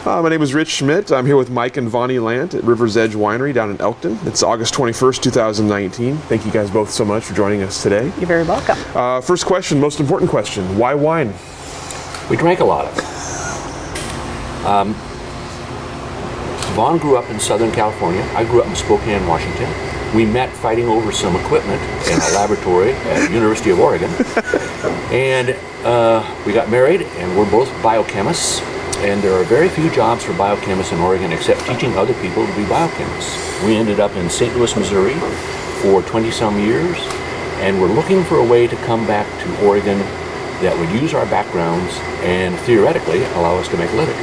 My name is Rich Schmidt. I'm here with Mike and Vonnie Landt at River's Edge Winery down in Elkton. It's August 21st, 2019. Thank you guys both so much for joining us today. You're very welcome. First question, most important question, why wine? We drank a lot of it. Vaughn grew up in Southern California. I grew up in Spokane, Washington. We met fighting over some equipment in a laboratory at the University of Oregon. And we got married, and we're both biochemists. And there are very few jobs for biochemists in Oregon except teaching other people to be biochemists. We ended up in St. Louis, Missouri for 20-some years, and we're looking for a way to come back to Oregon that would use our backgrounds and theoretically allow us to make a living.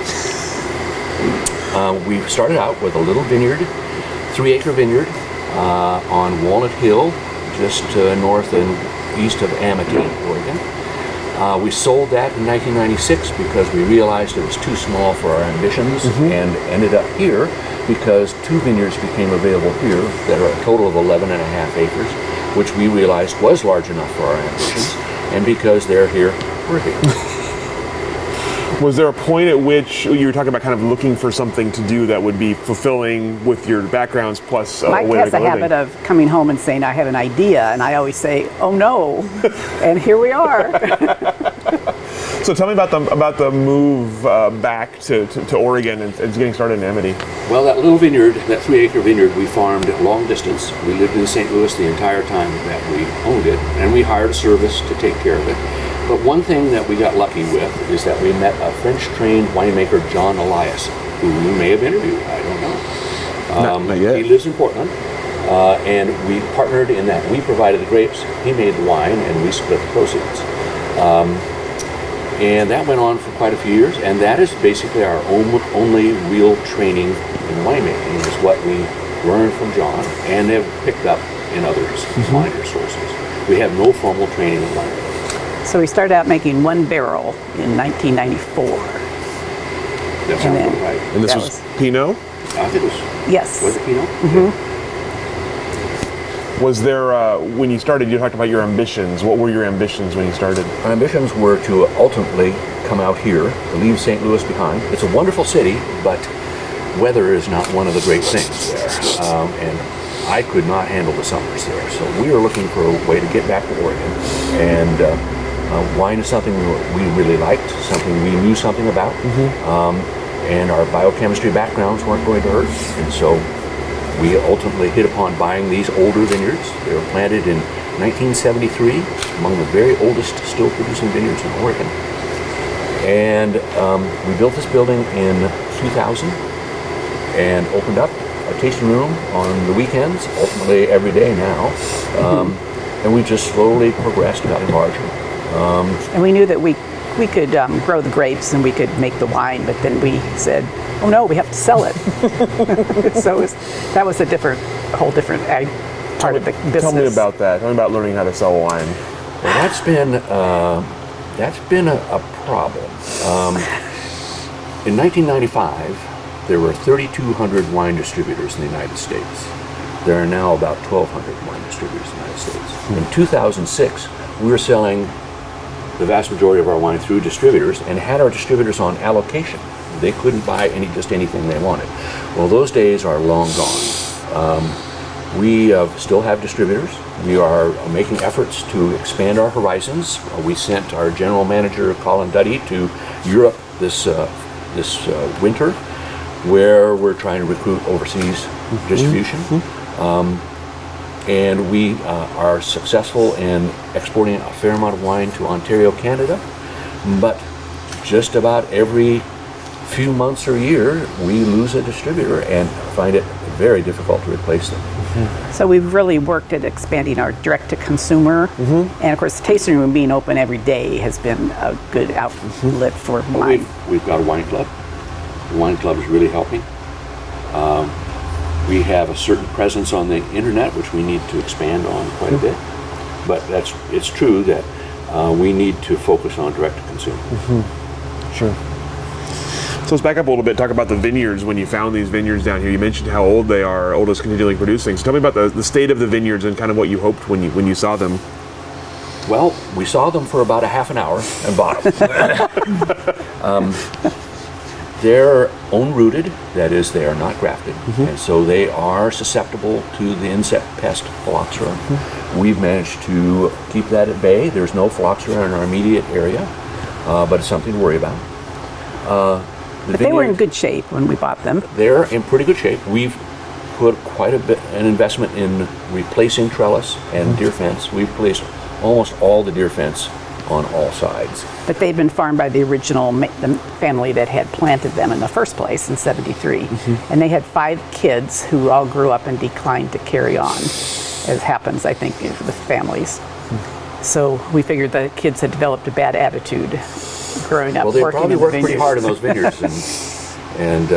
We started out with a little vineyard, 3-acre vineyard on Walnut Hill, just north and east of Amity, Oregon. We sold that in 1996 because we realized it was too small for our ambitions, and ended up here because 2 vineyards became available here that are a total of 11 and a half acres, which we realized was large enough for our ambitions, and because they're here, we're here. Was there a point at which you were talking about kind of looking for something to do that would be fulfilling with your backgrounds plus Mike way has to a make a living? habit of coming home and saying, I have an idea, and I always say, oh no, and here we are. So tell me about the move back to Oregon and getting started in Amity. Well, that little vineyard, that 3-acre vineyard, we farmed long distance. We lived in St. Louis the entire time that we owned it, and we hired a service to take care of it. But one thing that we got lucky with is that we met a French-trained winemaker, John Elias, who you may have interviewed, I don't know. Not yet. He lives in Portland, and we partnered in that. We provided the grapes, he made the wine, and we split the proceeds. And that went on for quite a few years, and that is basically our only real training in winemaking, is what we learned from John and have picked up in others, minor sources. We have no formal training in winemaking. So we started out making 1 barrel in 1994. That sounds about right. And this That was Pinot? I think it was. Yes. Was it Pinot? Was there, when you started, you talked about your ambitions. What were your ambitions when you started? Our ambitions were to ultimately come out here, to leave St. Louis behind. It's a wonderful city, but weather is not one of the great things there. And I could not handle the summers there. So we were looking for a way to get back to Oregon. And wine is something we really liked, something we knew something about. And our biochemistry backgrounds weren't going to hurt. And so we ultimately hit upon buying these older vineyards. They were planted in 1973, among the very oldest still producing vineyards in Oregon. And we built this building in 2000 and opened up a tasting room on the weekends, ultimately every day now. And we just slowly progressed, got larger. And we knew that we could grow the grapes and we could make the wine, but then we said, oh no, we have to sell it. So that was a whole different part of the business. Tell me about that. Tell me about learning how to sell wine. Well, that's been a problem. In 1995, there were 3,200 wine distributors in the United States. There are now about 1,200 wine distributors in the United States. In 2006, we were selling the vast majority of our wine through distributors and had our distributors on allocation. They couldn't buy just anything they wanted. Well, those days are long gone. We still have distributors. We are making efforts to expand our horizons. We sent our general manager, Colin Betty, to Europe this winter, where we're trying to recruit overseas distribution. And we are successful in exporting a fair amount of wine to Ontario, Canada. But just about every few months or year, we lose a distributor and find it very difficult to replace them. So we've really worked at expanding our direct-to-consumer. And of course, the tasting room being open every day has been a good outlet for wine. We've got a wine club. The wine club is really helping. We have a certain presence on the internet, which we need to expand on quite a bit. But it's true that we need to focus on direct-to-consumer. Sure. So let's back up a little bit, talk about the vineyards when you found these vineyards down here. You mentioned how old they are, oldest continually producing. So tell me about the state of the vineyards and kind of what you hoped when you saw them. Well, we saw them for about a half an hour and bought them. They're own-rooted, that is, they are not grafted, and so they are susceptible to the insect pest phylloxera. We've managed to keep that at bay. There's no phylloxera in our immediate area, but it's something to worry about. But they were in good shape when we bought them. They're in pretty good shape. We've put quite a bit an investment in replacing trellis and deer fence. We've placed almost all the deer fence on all sides. But they've been farmed by the original the family that had planted them in the first place in '73. And they had 5 kids who all grew up and declined to carry on, as happens, I think, with families. So we figured the kids had developed a bad attitude growing up. Well, they working probably in the worked pretty vineyards. hard in those vineyards and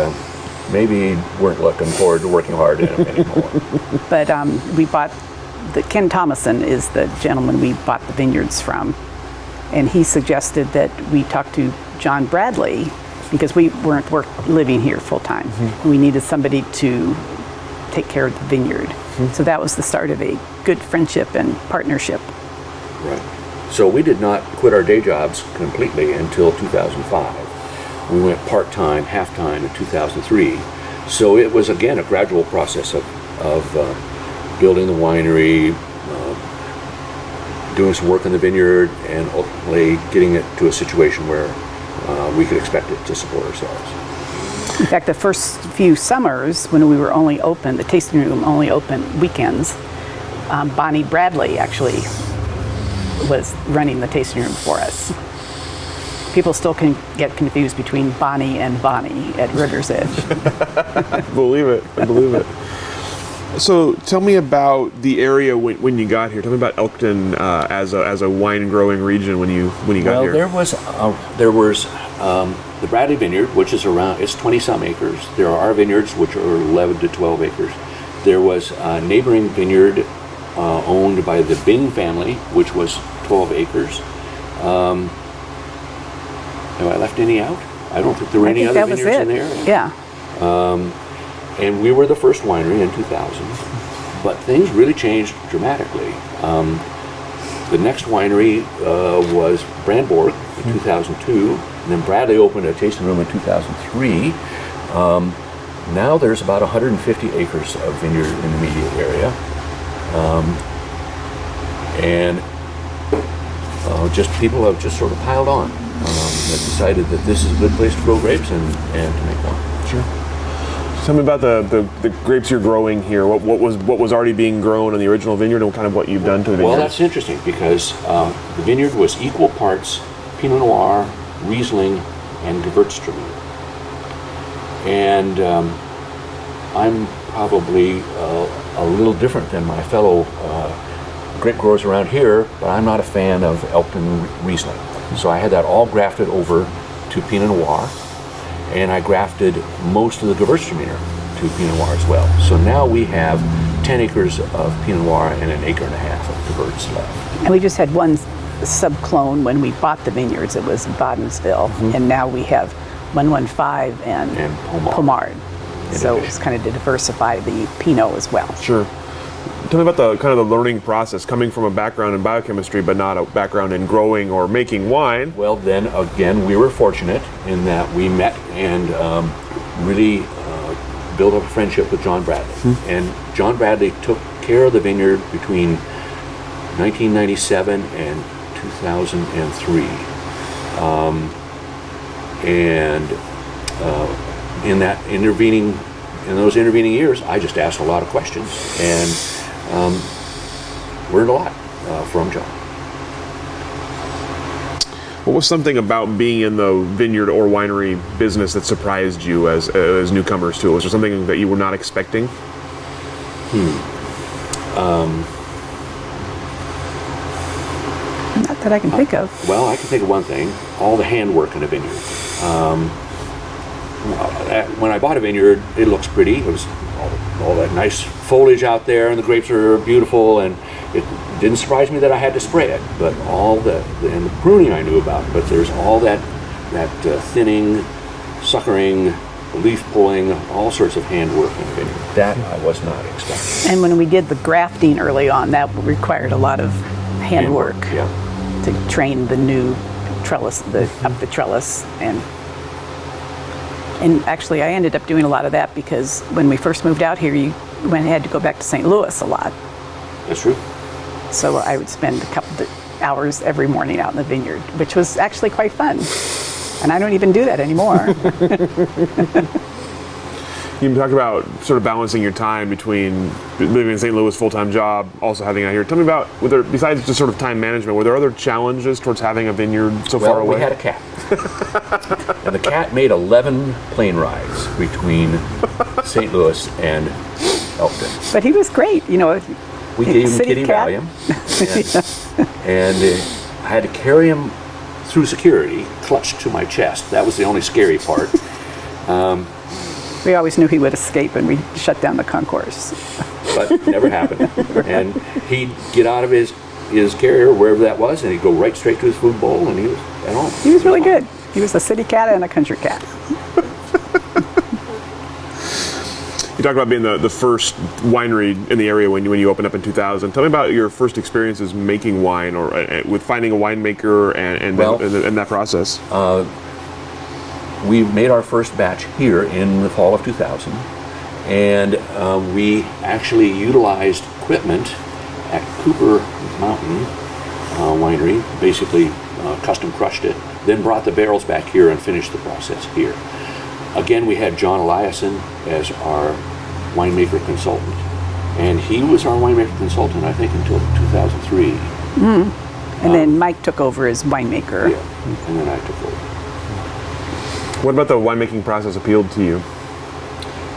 maybe weren't looking forward to working hard in them anymore. But we bought, Ken Thomason is the gentleman we bought the vineyards from. And he suggested that we talk to John Bradley because we weren't living here full time. We needed somebody to take care of the vineyard. So that was the start of a good friendship and partnership. Right. So we did not quit our day jobs completely until 2005. We went part-time, half-time in 2003. So it was, again, a gradual process of building the winery, doing some work in the vineyard, and ultimately getting it to a situation where we could expect it to support ourselves. In fact, the first few summers when we were only open, the tasting room only open weekends, Bonnie Bradley actually was running the tasting room for us. People still can get confused between Bonnie and Vonnie at River's Edge. I believe it. So tell me about the area when you got here. Tell me about Elkton as a wine growing region when you got here. Well, there was the Bradley Vineyard, which is it's 20 some acres. There are our vineyards, which are 11 to 12 acres. There was a neighboring vineyard owned by the Bing family, which was 12 acres. Have I left any out? I don't think there were any other vineyards in there. Yeah. And we were the first winery in 2000, but things really changed dramatically. The next winery was Brandborg in 2002, and then Bradley opened a tasting room in 2003. Now there's about 150 acres of vineyard in the immediate area, and just people have just sort of piled on. Have decided that this is a good place to grow grapes and to make wine. Sure. Tell me about the grapes you're growing here. What was already being grown in the original vineyard, and kind of what you've done to the vineyard? Well, that's interesting because the vineyard was equal parts Pinot Noir, Riesling, and Gewürztraminer. And I'm probably a little different than my fellow grape growers around here, but I'm not a fan of Elkton Riesling. So I had that all grafted over to Pinot Noir, and I grafted most of the Gewürztraminer to Pinot Noir as well. So now we have 10 acres of Pinot Noir and an acre and a half of Gewürz left. And we just had one subclone when we bought the vineyards. It was Bodensville, and now we have 115 and Pomard. So it's kind of to diversify the Pinot as well. Sure. Tell me about the kind of the learning process, coming from a background in biochemistry, but not a background in growing or making wine. Well, then again, we were fortunate in that we met and really built up a friendship with John Bradley. And John Bradley took care of the vineyard between 1997 and 2003. In those intervening years, I just asked a lot of questions and learned a lot from John. What was something about being in the vineyard or winery business that surprised you as newcomers to it? Was there something that you were not expecting? Not that I can think of. Well, I can think of one thing: all the handwork in a vineyard. When I bought a vineyard, it looks pretty. It was all that nice foliage out there, and the grapes are beautiful, and it didn't surprise me that I had to spray it. But and the pruning I knew about, but there's all that thinning, suckering, leaf pulling, all sorts of handwork in a vineyard. That I was not expecting. And when we did the grafting early on, that required a lot of handwork. Yeah. to train the new trellis, up the trellis, and actually I ended up doing a lot of that because when we first moved out here, you had to go back to St. Louis a lot. That's true. So I would spend a couple of hours every morning out in the vineyard, which was actually quite fun. And I don't even do that anymore. You talk about sort of balancing your time between living in St. Louis, full-time job, also having out here. Tell me about, besides just sort of time management, were there other challenges towards having a vineyard so far away? Well, we had a cat. And the cat made 11 plane rides between St. Louis and Elkton. But he was great, you know. We gave him City kitty cat. Valium. And I had to carry him through security, clutched to my chest. That was the only scary part. We always knew he would escape and we'd shut down the concourse. But it never happened. And he'd get out of his carrier, wherever that was, and he'd go right straight to his food bowl, and he was at home. He was really good. He was a city cat and a country cat. You talked about being the first winery in the area when you opened up in 2000. Tell me about your first experiences making wine, or with finding a winemaker and that process. We made our first batch here in the fall of 2000, and we actually utilized equipment at Cooper Mountain Winery, basically custom crushed it, then brought the barrels back here and finished the process here. Again, we had John Eliason as our winemaker consultant, and he was our winemaker consultant, I think, until 2003. And then Mike took over as winemaker. Yeah, and then I took over. What about the winemaking process appealed to you?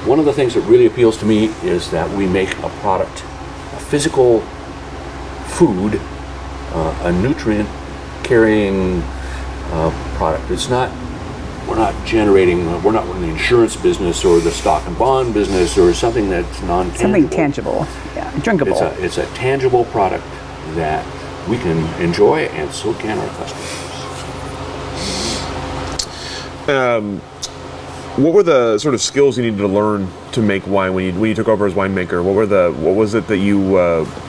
One of the things that really appeals to me is that we make a product, a physical food, a nutrient-carrying product. We're not in the insurance business or the stock and bond business or something that's non-tangible. Something tangible, yeah, drinkable. It's a tangible product that we can enjoy, and so can our customers. What were the sort of skills you needed to learn to make wine when you took over as winemaker? What was it that you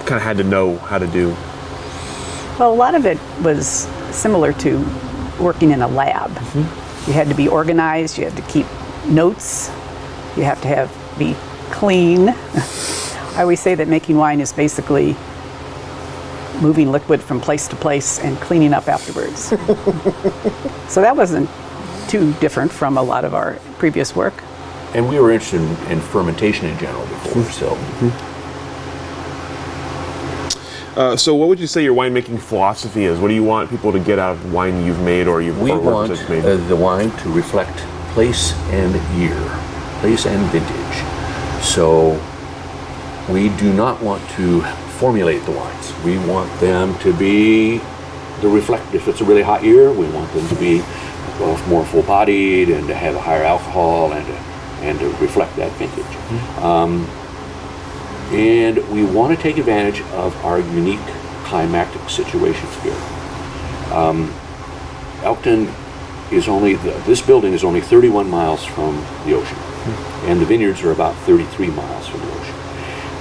kind of had to know how to do? Well, a lot of it was similar to working in a lab. You had to be organized, you had to keep notes, you have to be clean. I always say that making wine is basically moving liquid from place to place and cleaning up afterwards. So that wasn't too different from a lot of our previous work. And we were interested in fermentation in general before, so. So what would you say your winemaking philosophy is? What do you want people to get out of wine you've made or you've We want made? the wine to reflect place and year, place and vintage. So we do not want to formulate the wines. We want them to be if it's a really hot year, we want them to be more full-bodied and to have a higher alcohol and to reflect that vintage. And we want to take advantage of our unique climactic situations here. Elkton this building is only 31 miles from the ocean, and the vineyards are about 33 miles from the ocean.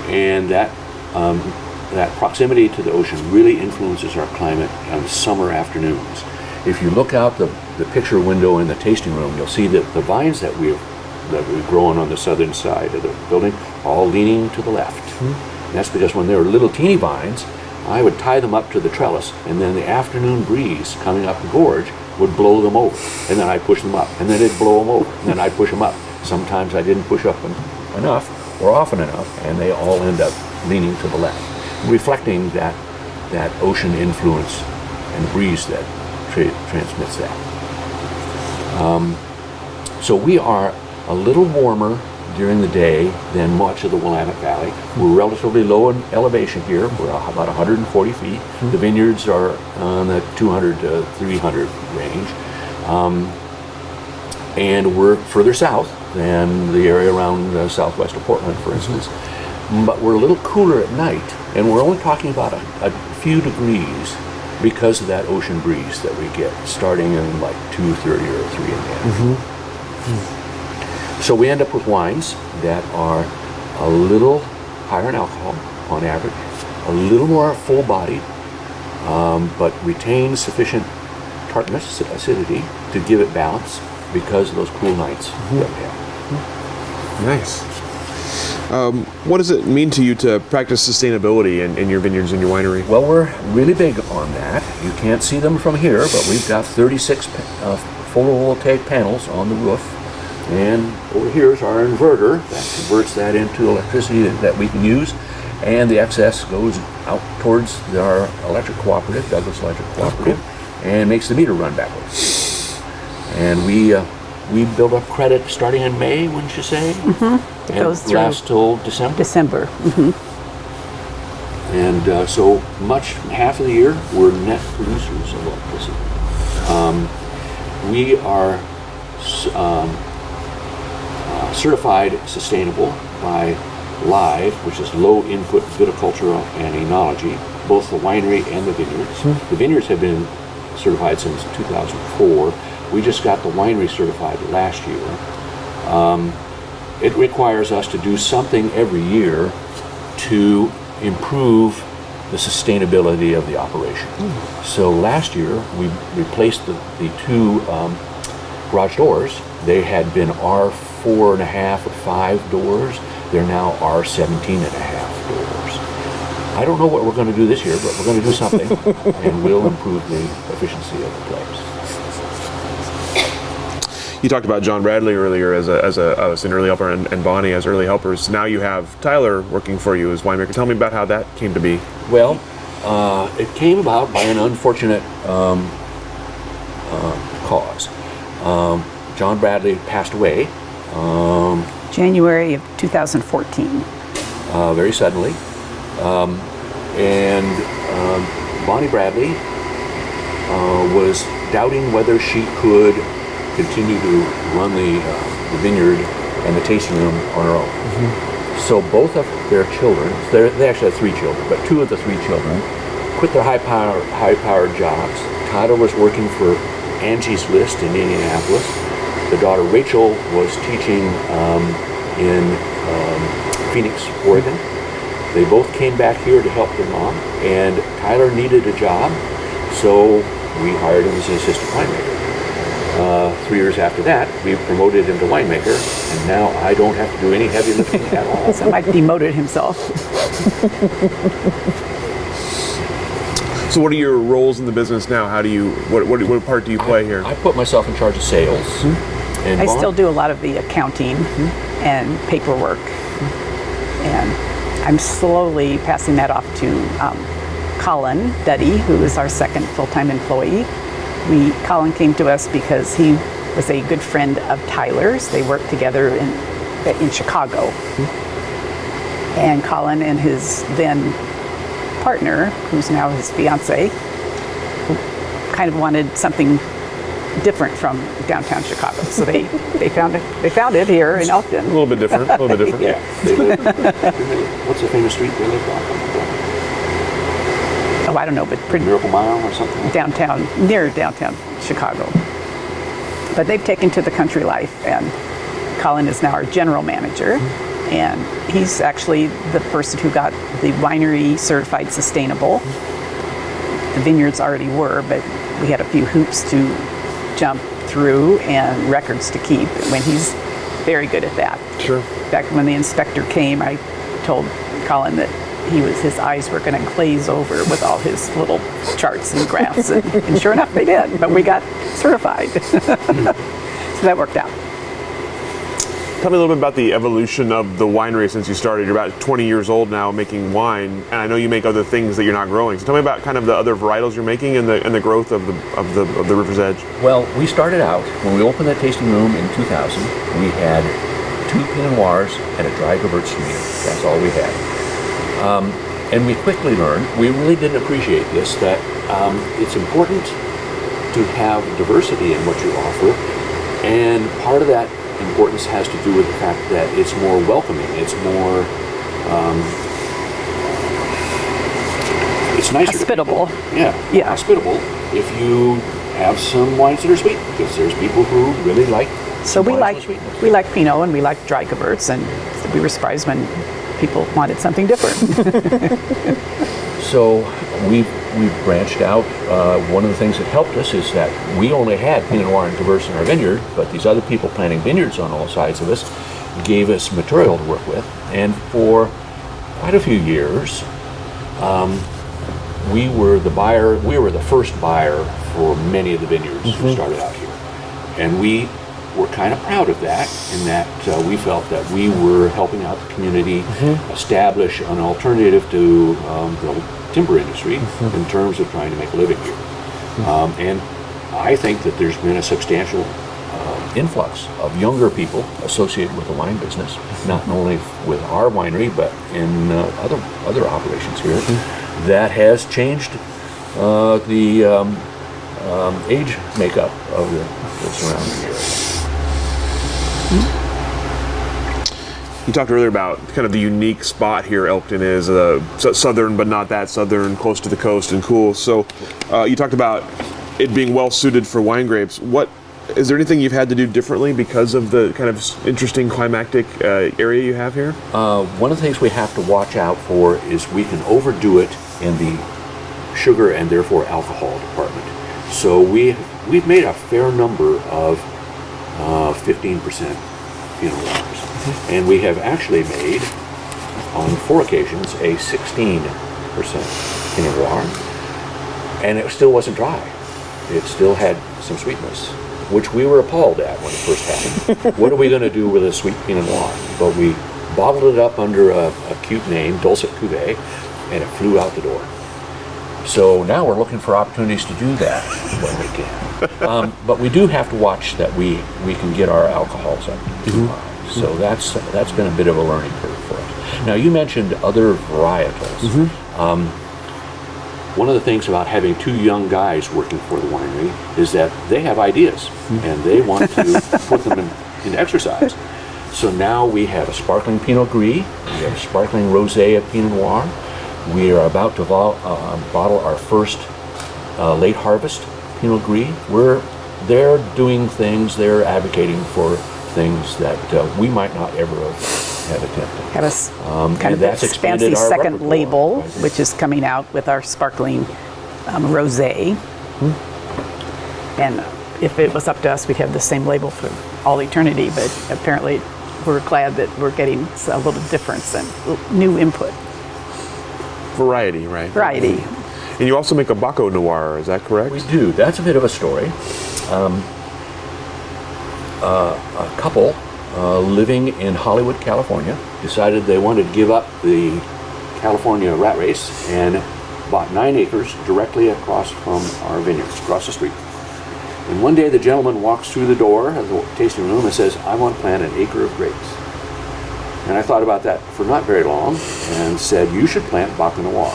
And that proximity to the ocean really influences our climate on summer afternoons. If you look out the picture window in the tasting room, you'll see that the vines that we've grown on the southern side of the building are all leaning to the left. And that's because when they were little teeny vines, I would tie them up to the trellis, and then the afternoon breeze coming up the gorge would blow them over. And then I'd push them up, and then it'd blow them over, and then I'd push them up. Sometimes I didn't push up enough or often enough, and they all end up leaning to the left, reflecting that ocean influence and breeze that transmits that. So we are a little warmer during the day than much of the Willamette Valley. We're relatively low in elevation here. We're about 140 feet. The vineyards are on the 200 to 300 range. And we're further south than the area around southwest of Portland, for instance. But we're a little cooler at night, and we're only talking about a few degrees because of that ocean breeze that we get starting in like 2:30 or 3 a.m. So we end up with wines that are a little higher in alcohol on average, a little more full-bodied, but retains sufficient tartness, acidity, to give it balance because of those cool nights that we have. Nice. What does it mean to you to practice sustainability in your vineyards and your winery? Well, we're really big on that. You can't see them from here, but we've got 36 photovoltaic panels on the roof. And over here is our inverter that converts that into electricity that we can use. And the excess goes out towards our electric cooperative, Douglas Electric Cooperative, and makes the meter run backwards. And we build up credit starting in May, wouldn't you say? Mm-hmm. It goes through lasts till December. December. Mm-hmm. And so half of the year, we're net producers of electricity. We are certified sustainable by LIVE, which is Low Input Viticulture and Enology, both the winery and the vineyards. The vineyards have been certified since 2004. We just got the winery certified last year. It requires us to do something every year to improve the sustainability of the operation. So last year we replaced the two garage doors. They had been R4.5 or 5 doors. They're now R17.5 doors. I don't know what we're going to do this year, but we're going to do something, and we'll improve the efficiency of the place. You talked about John Bradley earlier as an early helper and Vonnie as early helpers. Now you have Tyler working for you as winemaker. Tell me about how that came to be. Well, it came about by an unfortunate cause. John Bradley passed away. January of 2014. Very suddenly. And Vonnie Bradley was doubting whether she could continue to run the vineyard and the tasting room on her own. So both of their children, they actually had 3 children, but 2 of the 3 children quit their high-powered jobs. Tyler was working for Angie's List in Indianapolis. The daughter Rachel was teaching in Phoenix, Oregon. They both came back here to help their mom, and Tyler needed a job, so we hired him as an assistant winemaker. 3 years after that, we promoted him to winemaker, and now I don't have to do any heavy lifting at all. So Mike demoted himself. So what are your roles in the business now? How do you, what part do you play here? I put myself in charge of sales. And I still do a lot of the accounting and paperwork, and I'm slowly passing that off to Colin Betty, who is our second full-time employee. Colin came to us because he was a good friend of Tyler's. They worked together in Chicago. And Colin and his then partner, who's now his fiance, kind of wanted something different from downtown Chicago. So they found it here in Elkton. A little bit different. Yeah. What's the famous street they live on? Oh, I don't know, but pretty Miracle Mile or something? downtown, near downtown Chicago. But they've taken to the country life, and Colin is now our general manager, and he's actually the person who got the winery certified sustainable. The vineyards already were, but we had a few hoops to jump through and records to keep, when he's very good at that. Sure. In fact, when the inspector came, I told Colin that his eyes were going to glaze over with all his little charts and graphs, and sure enough, they did. But we got certified, so that worked out. Tell me a little bit about the evolution of the winery since you started. You're about 20 years old now making wine, and I know you make other things that you're not growing. So tell me about kind of the other varietals you're making and the growth of the River's Edge. Well, we started out, when we opened that tasting room in 2000, we had 2 Pinot Noirs and a dry Gewürztraminer. That's all we had. And we quickly learned, we really didn't appreciate this, that it's important to have diversity in what you offer, and part of that importance has to do with the fact that it's more welcoming, it's more, it's nicer. Hospitable. Yeah, hospitable if you have some wines that are sweet, because there's people who really like. So we like Pinot and we like dry Gewürz, and we were surprised when people wanted something different. So we we've branched out. One of the things that helped us is that we only had Pinot Noir and Diverse in our vineyard, but these other people planting vineyards on all sides of us gave us material to work with. And for quite a few years, we were the first buyer for many of the vineyards who started out here. And we were kind of proud of that, in that we felt that we were helping out the community establish an alternative to the timber industry in terms of trying to make a living here. And I think that there's been a substantial influx of younger people associated with the wine business, not only with our winery, but in other operations here, that has changed the age makeup of the surrounding area. You talked earlier about kind of the unique spot here Elkton is, southern but not that southern, close to the coast and cool. So you talked about it being well suited for wine grapes. Is there anything you've had to do differently because of the kind of interesting climatic area you have here? One of the things we have to watch out for is we can overdo it in the sugar and therefore alcohol department. So we've made a fair number of 15% Pinot Noirs. And we have actually made, on 4 occasions, a 16% Pinot Noir. And it still wasn't dry. It still had some sweetness, which we were appalled at when it first happened. What are we going to do with a sweet Pinot Noir? But we bottled it up under a cute name, Dulcet Cuvée, and it flew out the door. So now we're looking for opportunities to do that when we can. But we do have to watch that we can get our alcohols up too high. So that's been a bit of a learning curve for us. Now, you mentioned other varietals. One of the things about having 2 young guys working for the winery is that they have ideas and they want to put them into exercise. So now we have a sparkling Pinot Gris, we have a sparkling Rosé of Pinot Noir. We are about to bottle our first late harvest Pinot Gris. They're doing things, they're advocating for things that we might not ever have attempted. Have a kind of that's this fancy expanded our second repertoire, label, right? which is coming out with our sparkling rosé. And if it was up to us, we'd have the same label for all eternity, but apparently we're glad that we're getting a little difference and new input. Variety, right? Variety. And you also make a Baco Noir, is that correct? We do. That's a bit of a story. A couple living in Hollywood, California, decided they wanted to give up the California rat race and bought 9 acres directly across from our vineyards, across the street. And one day the gentleman walks through the door of the tasting room and says, "I want to plant an acre of grapes." And I thought about that for not very long and said, "You should plant Baco Noir."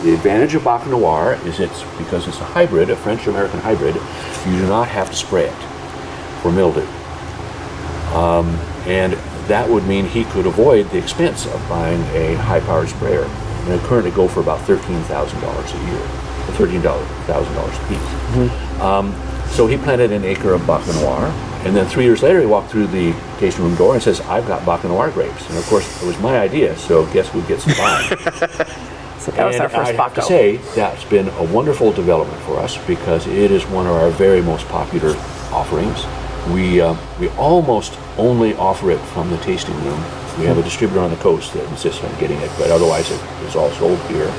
The advantage of Baco Noir is because it's a hybrid, a French-American hybrid, you do not have to spray it for mildew. And that would mean he could avoid the expense of buying a high-powered sprayer. And they currently go for about $13,000 a year, or $13,000 a piece. So he planted an acre of Baco Noir, and then 3 years later he walked through the tasting room door and says, "I've got Baco Noir grapes." And of course it was my idea, so guess who gets to buy them? So that was our first I have to Baco. say, that's been a wonderful development for us because it is one of our very most popular offerings. We almost only offer it from the tasting room. We have a distributor on the coast that insists on getting it, but otherwise it is all sold here.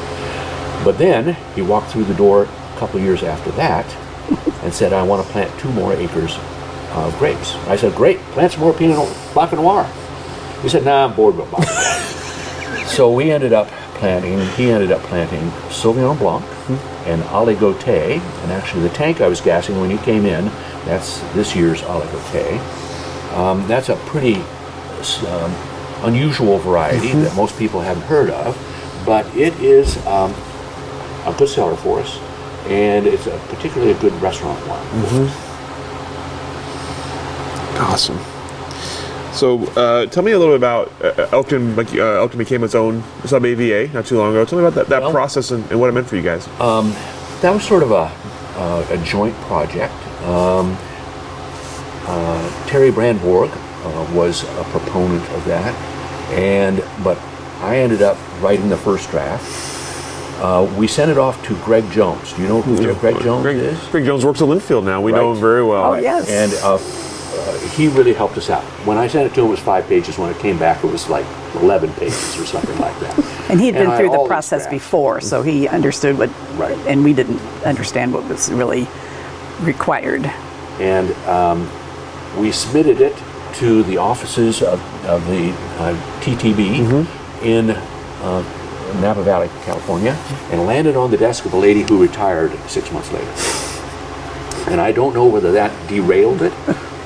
But then he walked through the door a couple of years after that and said, "I want to plant 2 more acres of grapes." I said, "Great, plant some more Baco Noir." He said, "Nah, I'm bored with Baco Noir." So he ended up planting Sauvignon Blanc and Aligoté, and actually the tank I was gassing when you came in, that's this year's Aligoté. That's a pretty unusual variety that most people haven't heard of, but it is a good seller for us, and it's particularly a good restaurant wine. Awesome. So tell me a little bit about Elkton. Elkton became its own sub-AVA not too long ago. Tell me about that process and what it meant for you guys. That was sort of a joint project. Terry Brandborg was a proponent of that, but I ended up writing the first draft. We sent it off to Greg Jones. Do you know who Greg Jones is? Greg Jones works at Linfield now. We know him very well. Oh, yes. And he really helped us out. When I sent it to him, it was 5 pages. When it came back, it was like 11 pages or something like that. And he'd been I through the always process grasped. before, so he understood what, Right. and we didn't understand what was really required. And we submitted it to the offices of the TTB in Napa Valley, California, and landed on the desk of a lady who retired 6 months later. And I don't know whether that derailed it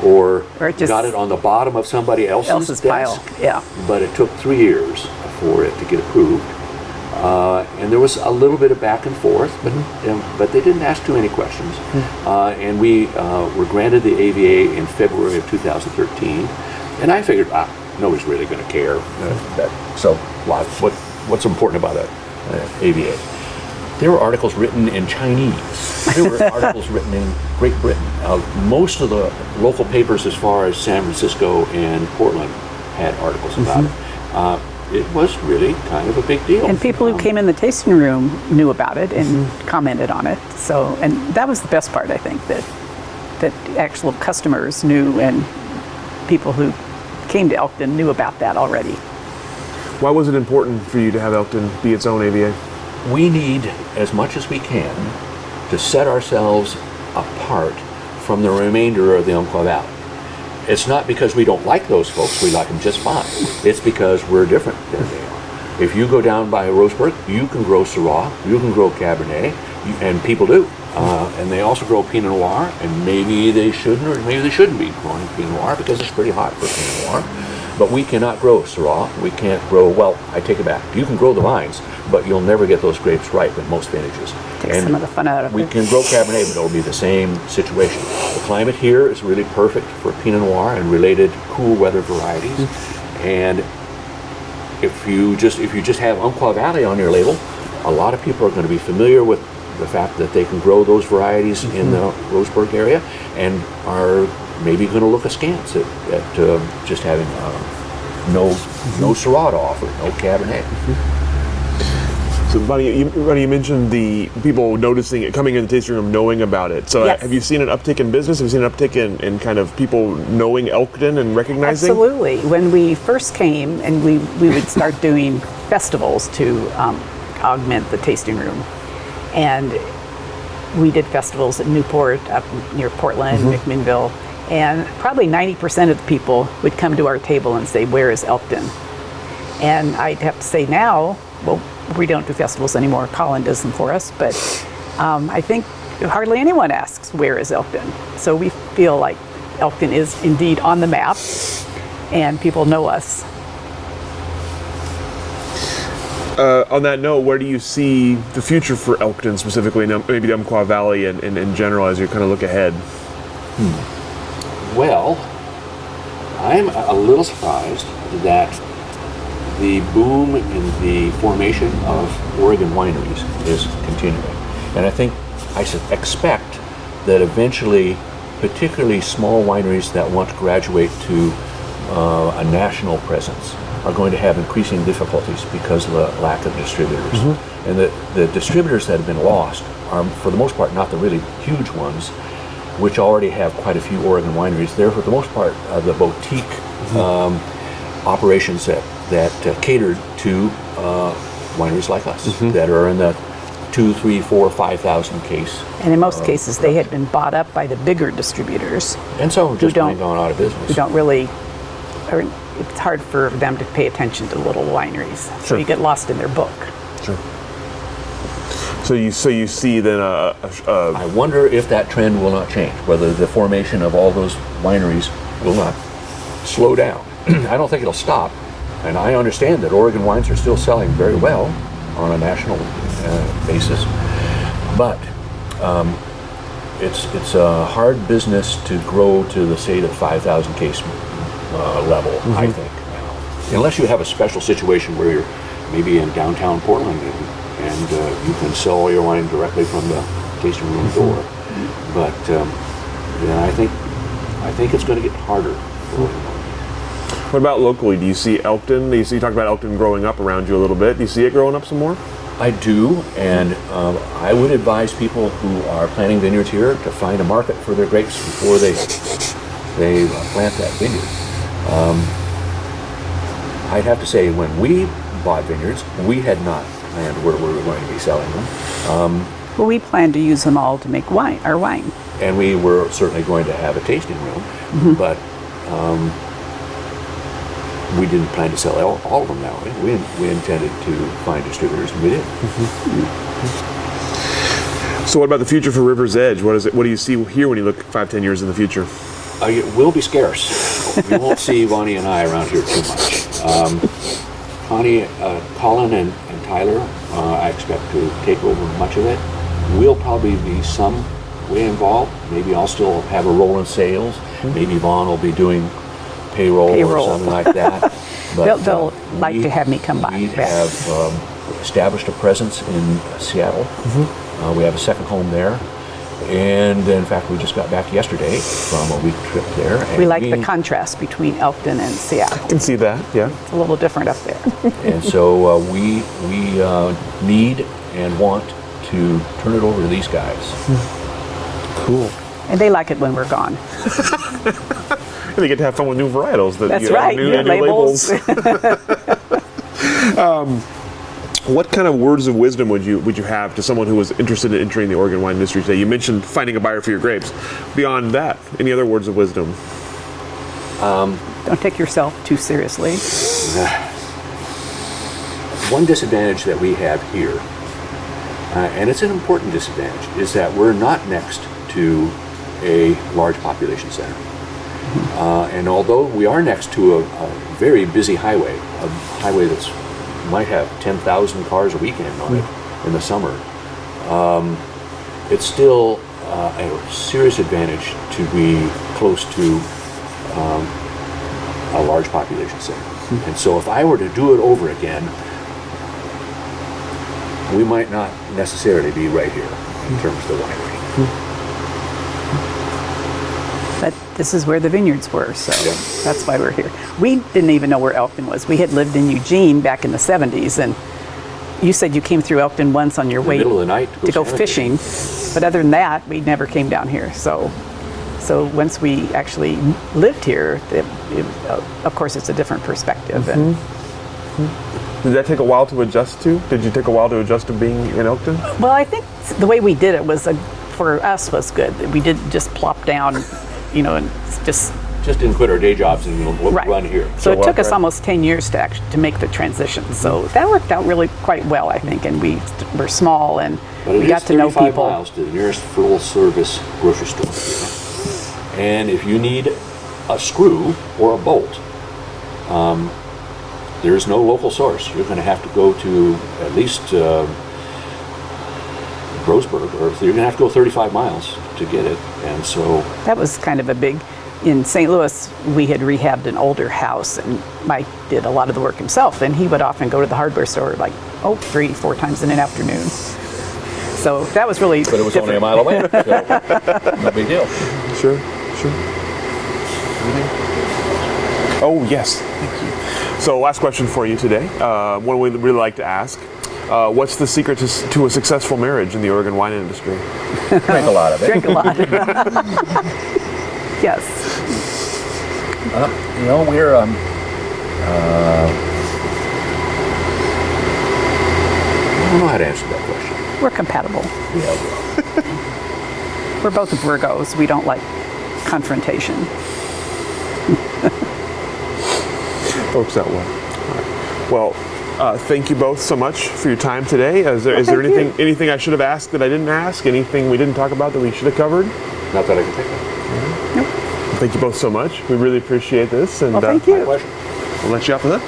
or it just got it on the bottom of somebody else's pile. desk. Yeah. But it took 3 years for it to get approved. And there was a little bit of back and forth, but they didn't ask too many questions. And we were granted the AVA in February of 2013. And I figured, nobody's really going to care. So what's important about that AVA? There were articles written in Chinese. There were articles written in Great Britain. Most of the local papers as far as San Francisco and Portland had articles about it. It was really kind of a big deal. And people who came in the tasting room knew about it and commented on it. So, and that was the best part, I think, that actual customers knew and people who came to Elkton knew about that already. Why was it important for you to have Elkton be its own AVA? We need, as much as we can, to set ourselves apart from the remainder of the Umpqua Valley. It's not because we don't like those folks, we like them just fine. It's because we're different than they are. If you go down by Roseburg, you can grow Syrah, you can grow Cabernet, and people do. And they also grow Pinot Noir, and maybe they shouldn't, or maybe they shouldn't be growing Pinot Noir because it's pretty hot for Pinot Noir. But we cannot grow Syrah. We can't grow, well, I take it back. You can grow the vines, but you'll never get those grapes ripe in most vintages. Take some of the fun out of we it. can grow Cabernet, but it'll be the same situation. The climate here is really perfect for Pinot Noir and related cool weather varieties. And if you just have Umpqua Valley on your label, a lot of people are going to be familiar with the fact that they can grow those varieties in the Roseburg area and are maybe going to look askance at just having no Syrah to offer, no Cabernet. So, Vonnie, you mentioned the people noticing it, coming in the tasting room, knowing about it. So, Yes. have you seen an uptick in business? Have you seen an uptick in kind of people knowing Elkton and recognizing? Absolutely. When we first came, and we would start doing festivals to augment the tasting room, and we did festivals at Newport, up near Portland, McMinnville, and probably 90% of the people would come to our table and say, "Where is Elkton?" And I'd have to say now, well, we don't do festivals anymore. Colin does them for us, but I think hardly anyone asks, "Where is Elkton?" So we feel like Elkton is indeed on the map, and people know us. On that note, where do you see the future for Elkton specifically, and maybe the Umpqua Valley and in general as you kind of look ahead? Well, I'm a little surprised that the boom in the formation of Oregon wineries is continuing. And I expect that eventually, particularly small wineries that want to graduate to a national presence are going to have increasing difficulties because of the lack of distributors. And the distributors that have been lost are, for the most part, not the really huge ones, which already have quite a few Oregon wineries. They're, for the most part, the boutique operations that catered to wineries like us that are in the 2, 3, 4, 5,000 case. And in most cases, they had been bought up by the bigger distributors. And some have just don't- gone out of business. Who don't really, or it's hard for them to pay attention to little wineries. So Sure. you get lost in their book. Sure. So you see then I wonder if that trend will not change, whether the formation of all those wineries will not slow down. I don't think it'll stop. And I understand that Oregon wines are still selling very well on a national basis. But it's a hard business to grow to the say the 5,000 case level, I think. Unless you have a special situation where you're maybe in downtown Portland and you can sell all your wine directly from the tasting room door. But yeah, I think it's going to get harder. What about locally? Do you see Elkton? You talked about Elkton growing up around you a little bit. Do you see it growing up some more? I do, and I would advise people who are planting vineyards here to find a market for their grapes before they plant that vineyard. I'd have to say, when we bought vineyards, we had not planned where we were going to be selling them. Well, we plan to use them all to make wine, our wine. And we were certainly going to have a tasting room, but we didn't plan to sell all of them that way. We intended to find distributors, and we did. So what about the future for River's Edge? What do you see here when you look 5-10 years in the future? It will be scarce. You won't see Vonnie and I around here too much. Colin and Tyler, I expect to take over much of it. We'll probably be some way involved. Maybe I'll still have a role in sales. Maybe Vaughn will be doing payroll or something like that. But they'll like to have me come by. We have established a presence in Seattle. We have a second home there. And in fact, we just got back yesterday from a week trip there. And we like the contrast between Elkton and Seattle. I can see that, yeah. It's a little different up there. And so we need and want to turn it over to these guys. Cool. And they like it when we're gone. And they get to have fun with new varietals. That's right, new labels. What kind of words of wisdom would you have to someone who was interested in entering the Oregon wine industry today? You mentioned finding a buyer for your grapes. Beyond that, any other words of wisdom? Don't take yourself too seriously. One disadvantage that we have here, and it's an important disadvantage, is that we're not next to a large population center. And although we are next to a very busy highway, a highway that's might have 10,000 cars a weekend on it in the summer, it's still a serious advantage to be close to a large population center. And so if I were to do it over again, we might not necessarily be right here in terms of the winery. But this is where the vineyards were, so that's why we're here. We didn't even know where Elkton was. We had lived in Eugene back in the 70s, and you said you came through Elkton once on your way middle of the night to go fishing. But other than that, we never came down here. So once we actually lived here, of course, it's a different perspective. And did that take a while to adjust to? Did you take a while to adjust to being in Elkton? well, I think the way we did it was for us was good. We didn't just plop down, and just didn't quit our day jobs and run here. So it took us almost 10 years to make the transition. So that worked out really quite well, I think. And we were small, and we got to know people. But it is 35 miles to the nearest full-service grocery store here. And if you need a screw or a bolt, there's no local source. You're going to have to go to at least Grossberg, or you're going to have to go 35 miles to get it. And so that was kind of a big. In St. Louis, we had rehabbed an older house, and Mike did a lot of the work himself, and he would often go to the hardware store 3-4 times in an afternoon. So that was really But it was different. only a mile away, so no big deal. Sure. Oh, yes. Thank you. So last question for you today. One we really like to ask. What's the secret to a successful marriage in the Oregon wine industry? Drink a lot of it. Drink a lot. Yes. We're I don't know how to answer that question. We're compatible. Yeah. We're both Virgos. We don't like confrontation. Works out well. All right. Well, thank you both so much for your time today. Is there anything I should have asked that I didn't ask? Anything we didn't talk about that we should have covered? Not that I can think of. Nope. Thank you both so much. We really appreciate this. And Well, thank you. My pleasure. we'll let you off with that.